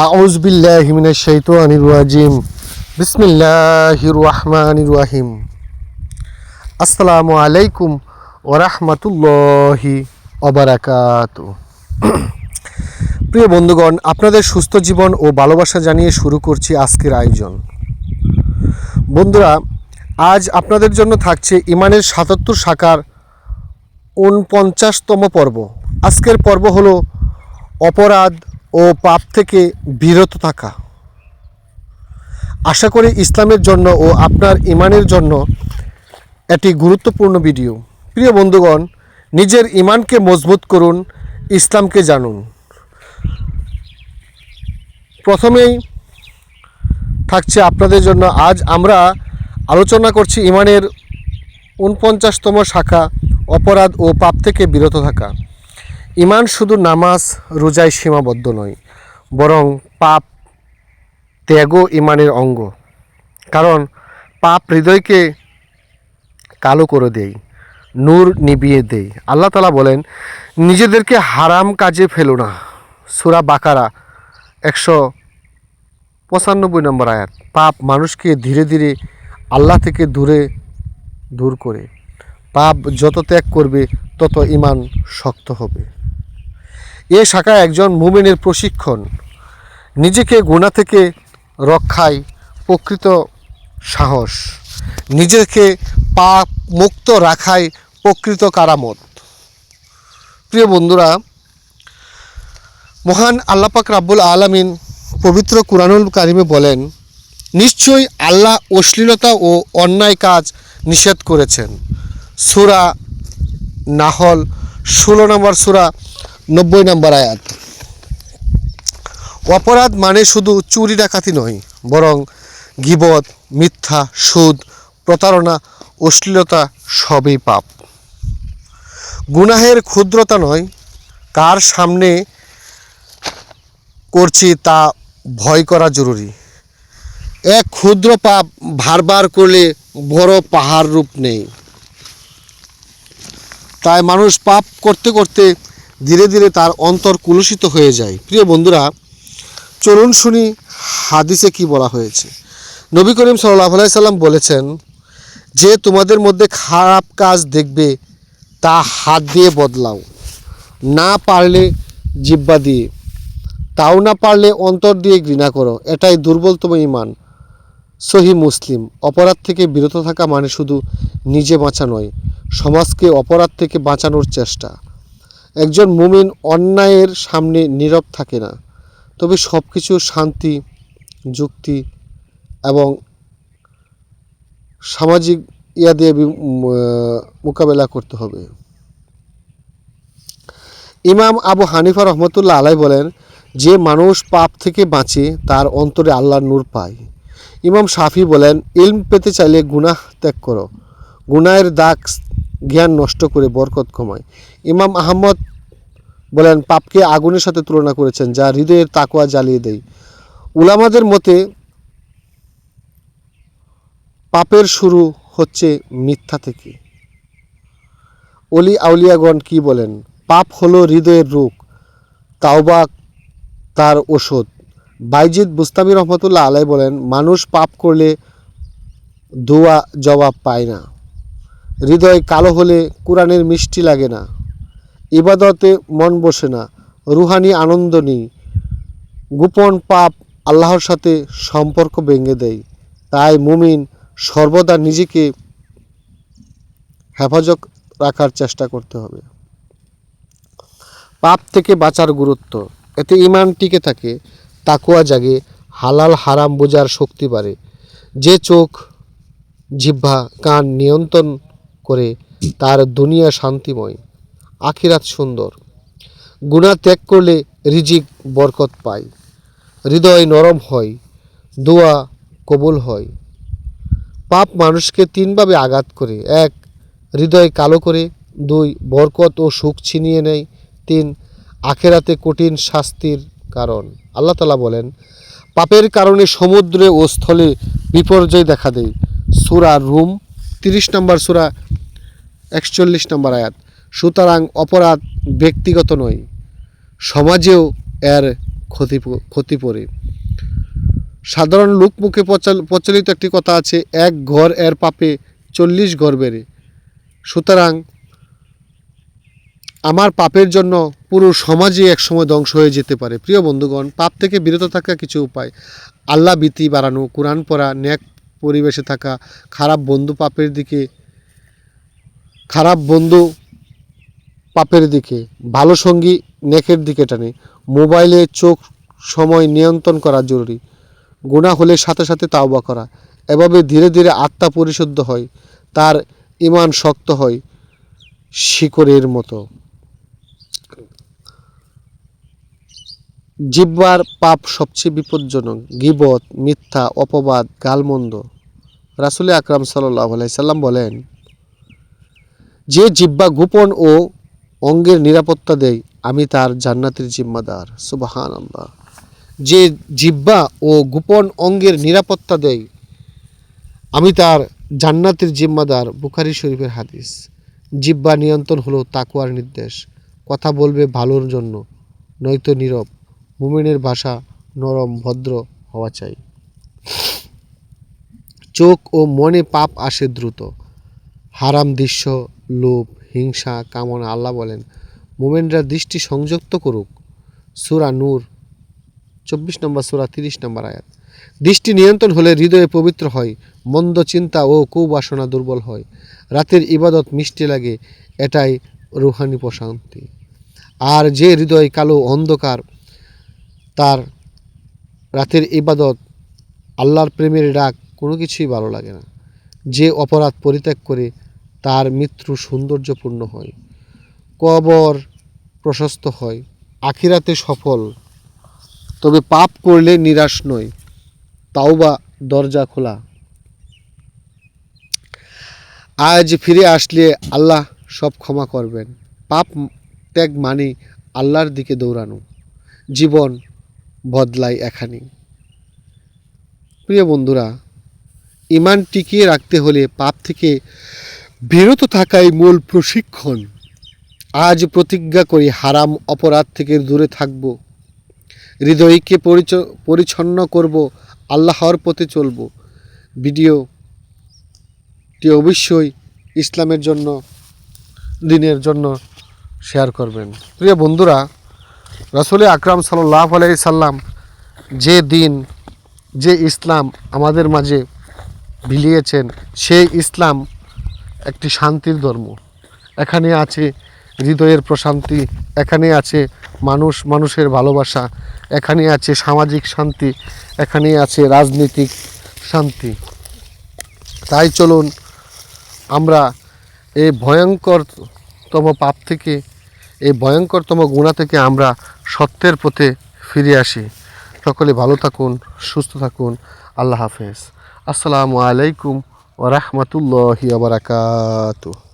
আউযু বিল্লাহি মিনাশ শাইতানির রাজিম। বিসমিল্লাহির রহমানির রহিম। আসসালামু আলাইকুম ওয়া রাহমাতুল্লাহি ওয়া বারাকাতুহু। প্রিয় বন্ধুগণ, আপনাদের সুস্থ জীবন ও ভালোবাসা জানিয়ে শুরু করছি আজকের আয়োজন। বন্ধুরা, আজ আপনাদের জন্য থাকছে ইমানের ৭৭ শাখার ৪৯তম পর্ব। আজকের পর্ব হলো অপরাধ ও পাপ থেকে বিরত থাকা। আশা করি ইসলামের জন্য ও আপনার ইমানের জন্য এটি গুরুত্বপূর্ণ ভিডিও। প্রিয় বন্ধুগণ, নিজের ইমানকে মজবুত করুন, ইসলামকে জানুন। প্রথমেই থাকছে আপনাদের জন্য, আজ আমরা আলোচনা করছি ইমানের ৪৯তম শাখা, অপরাধ ও পাপ থেকে বিরত থাকা। ইমান শুধু নামাজ রোজায় সীমাবদ্ধ নয়, বরং পাপ ত্যাগও ইমানের অঙ্গ। কারণ পাপ হৃদয়কে কালো করে দেয়, নূর নিভিয়ে দেয়। আল্লাহ তাআলা বলেন, নিজেদেরকে হারাম কাজে ফেলো না। সূরা বাকারা ১৯৫ নম্বর আয়াত। পাপ মানুষকে ধীরে ধীরে আল্লাহ থেকে দূর করে। পাপ যত ত্যাগ করবে তত ইমান শক্ত হবে। এ শাখা একজন মুমিনের প্রশিক্ষণ, নিজেকে গুনাহ থেকে রক্ষায় প্রকৃত সাহস, নিজেকে পাপ মুক্ত রাখায় প্রকৃত কারামত। প্রিয় বন্ধুরা, মহান আল্লাহ পাক রাব্বুল আলামিন পবিত্র কুরআনুল কারিমে বলেন, নিশ্চয়ই আল্লাহ অশ্লীলতা ও অন্যায় কাজ নিষেধ করেছেন। সূরা নাহল ১৬ নম্বর সূরা ৯০ নম্বর আয়াত। অপরাধ মানে শুধু চুরি ডাকাতি নয়, বরং গীবত, মিথ্যা, সুদ, প্রতারণা, অশ্লীলতা সবই পাপ। গুনাহের ক্ষুদ্রতা নয়, কার সামনে করছি তা ভয় করা জরুরি। এক ক্ষুদ্র পাপ বারবার করলে বড় পাহাড় রূপ নেই। তাই মানুষ পাপ করতে করতে ধীরে ধীরে তার অন্তর কলুষিত হয়ে যায়। প্রিয় বন্ধুরা, চলুন শুনি হাদিসে কি বলা হয়েছে। নবী করিম সাল্লাল্লাহু আলাইহি সাল্লাম বলেছেন, যে তোমাদের মধ্যে খারাপ কাজ দেখবে তা হাত দিয়ে বদলাও, না পারলে জিহ্বা দিয়ে, তাও না পারলে অন্তর দিয়ে ঘৃণা করো। এটাই দুর্বলতম ঈমান। সহিহ মুসলিম। অপরাধ থেকে বিরত থাকা মানে শুধু নিজে বাঁচা নয়, সমাজকে অপরাধ থেকে বাঁচানোর চেষ্টা। একজন মুমিন অন্যায়ের সামনে নীরব থাকে না, তবে সব কিছু শান্তি, যুক্তি এবং সামাজিক দিয়ে মোকাবেলা করতে হবে। ইমাম আবু হানিফা রহমতুল্লাহ আলাই বলেন, যে মানুষ পাপ থেকে বাঁচে তার অন্তরে আল্লাহর নূর পায়। ইমাম শাফি বলেন, ইলম পেতে চাইলে গুনাহ ত্যাগ করো। গুনাহের দাগ জ্ঞান নষ্ট করে বরকত কমায়। ইমাম আহমদ বলেন, পাপকে আগুনের সাথে তুলনা করেছেন, যা হৃদয়ের তাকওয়া জ্বালিয়ে দেয়। উলামাদের মতে পাপের শুরু হচ্ছে মিথ্যা থেকে। অলি আউলিয়াগণ কি বলেন, পাপ হলো হৃদয়ের রোগ, তাওবা তার ওষুধ। বাইজিদ বুস্তামি রহমতুল্লাহ আলাই বলেন, মানুষ পাপ করলে দোয়া জবাব পায় না। হৃদয় কালো হলে কোরআনের মিষ্টি লাগে না, ইবাদতে মন বসে না, রুহানি আনন্দ নেই। গোপন পাপ আল্লাহর সাথে সম্পর্ক ভেঙে দেয়। তাই মুমিন সর্বদা নিজেকে হেফাজত রাখার চেষ্টা করতে হবে। পাপ থেকে বাঁচার গুরুত্ব, এতে ঈমান টিকে থাকে, তাকওয়া জাগে, হালাল হারাম বোঝার শক্তি বাড়ে। যে চোখ, জিহ্বা, কান নিয়ন্ত্রণ করে তার দুনিয়া শান্তিময়, আখিরাত সুন্দর। গুনাহ ত্যাগ করলে রিজিক বরকত পায়, হৃদয় নরম হয়, দোয়া কবুল হয়। পাপ মানুষকে তিনভাবে আঘাত করে: এক, হৃদয় কালো করে; দুই, বরকত ও সুখ ছিনিয়ে নেয়; তিন, আখেরাতে কঠিন শাস্তির কারণ। আল্লাহ তাআলা বলেন, পাপের কারণে সমুদ্রে ও স্থলে বিপর্যয় দেখা দেয়। সূরা রুম ৩০ নম্বর সূরা ৪১ নম্বর আয়াত। সুতরাং অপরাধ ব্যক্তিগত নয়, সমাজেও এর ক্ষতি পড়ে। সাধারণ লোকমুখে প্রচলিত একটি কথা আছে, এক ঘর এর পাপে 40 ঘর বেড়ে। সুতরাং আমার পাপের জন্য পুরো সমাজই একসময় ধ্বংস হয়ে যেতে পারে। প্রিয় বন্ধুগণ, পাপ থেকে বিরত থাকা কিছু উপায়: আল্লাহ ভীতি বাড়ানো, কোরআন পড়া, নেক পরিবেশে থাকা, খারাপ বন্ধু পাপের দিকে, ভালো সঙ্গী নেকের দিকে টানে। মোবাইলে চোখ সময় নিয়ন্ত্রণ করা জরুরি। গুনাহ হলে সাথে সাথে তাওবা করা। এভাবে ধীরে ধীরে আত্মা পরিশুদ্ধ হয়, তার ঈমান শক্ত হয় শিকড়ের মতো। জিহ্বার পাপ সবচেয়ে বিপজ্জনক। গীবত, মিথ্যা, অপবাদ, গালমন্দ। রাসূল আকরাম সাল্লাল্লাহু আলাইহি সাল্লাম বলেন, যে জিহ্বা গোপন ও অঙ্গের নিরাপত্তা দেয়, আমি তার জান্নাতের জিম্মাদার। সুবহানাল্লাহ। যে জিহ্বা ও গোপন অঙ্গের নিরাপত্তা দেয়, আমি তার জান্নাতের জিম্মাদার। বুখারী শরীফের হাদিস। জিহ্বা নিয়ন্ত্রণ হলো তাকওয়ার নির্দেশ। কথা বলবে ভালোর জন্য, নয়তো নীরব। মুমিনের ভাষা নরম, ভদ্র হওয়া চাই। চোখ ও মনে পাপ আসে দ্রুত। হারাম দৃশ্য, লোভ, হিংসা, কামনা। আল্লাহ বলেন, মুমিনরা দৃষ্টি সংযুক্ত করুক। সূরা নূর 24 নম্বর সূরা 30 নম্বর আয়াত। দৃষ্টি নিয়ন্ত্রণ হলে হৃদয়ে পবিত্র হয়, মন্দ চিন্তা ও কুবাসনা দুর্বল হয়, রাতের ইবাদত মিষ্টি লাগে, এটাই রুহানি প্রশান্তি। আর যে হৃদয় কালো অন্ধকার, তার রাতের ইবাদত, আল্লাহর প্রেমের ডাক কোনো কিছুই ভালো লাগে না। যে অপরাধ পরিত্যাগ করে, তার মৃত্যু সৌন্দর্যপূর্ণ হয়, কবর প্রশস্ত হয়, আখিরাতে সফল। তবে পাপ করলে নিরাশ নয়, তাওবা দরজা খোলা। আজ ফিরে আসলে আল্লাহ সব ক্ষমা করবেন। পাপ ত্যাগ মানে আল্লাহর দিকে দৌড়ানো। জীবন বদলায় এখানেই। প্রিয় বন্ধুরা, ঈমান টিকিয়ে রাখতে হলে পাপ থেকে বিরত থাকাই মূল প্রশিক্ষণ। আজ প্রতিজ্ঞা করি, হারাম অপরাধ থেকে দূরে থাকব, হৃদয়কে পরিচ্ছন্ন করব, আল্লাহর পথে চলব। ভিডিওটি অবশ্যই ইসলামের জন্য, দিনের জন্য শেয়ার করবেন। প্রিয় বন্ধুরা, রাসূল আকরাম সাল্লাল্লাহু আলাইহি সাল্লাম যে দিন, যে ইসলাম আমাদের মাঝে বিলিয়েছেন, সেই ইসলাম একটি শান্তির ধর্ম। এখানে আছে হৃদয়ের প্রশান্তি, এখানে আছে মানুষের ভালোবাসা, এখানে আছে সামাজিক শান্তি, এখানে আছে রাজনৈতিক শান্তি। তাই চলুন আমরা এই ভয়ঙ্করতম পাপ থেকে, এই ভয়ঙ্করতম গুনাহ থেকে আমরা সত্যের পথে ফিরে আসি। সকলে ভালো থাকুন, সুস্থ থাকুন। আল্লাহ হাফেজ। আসসালামু আলাইকুম ওয়া রাহমাতুল্লাহি ওয়া বারাকাতুহু।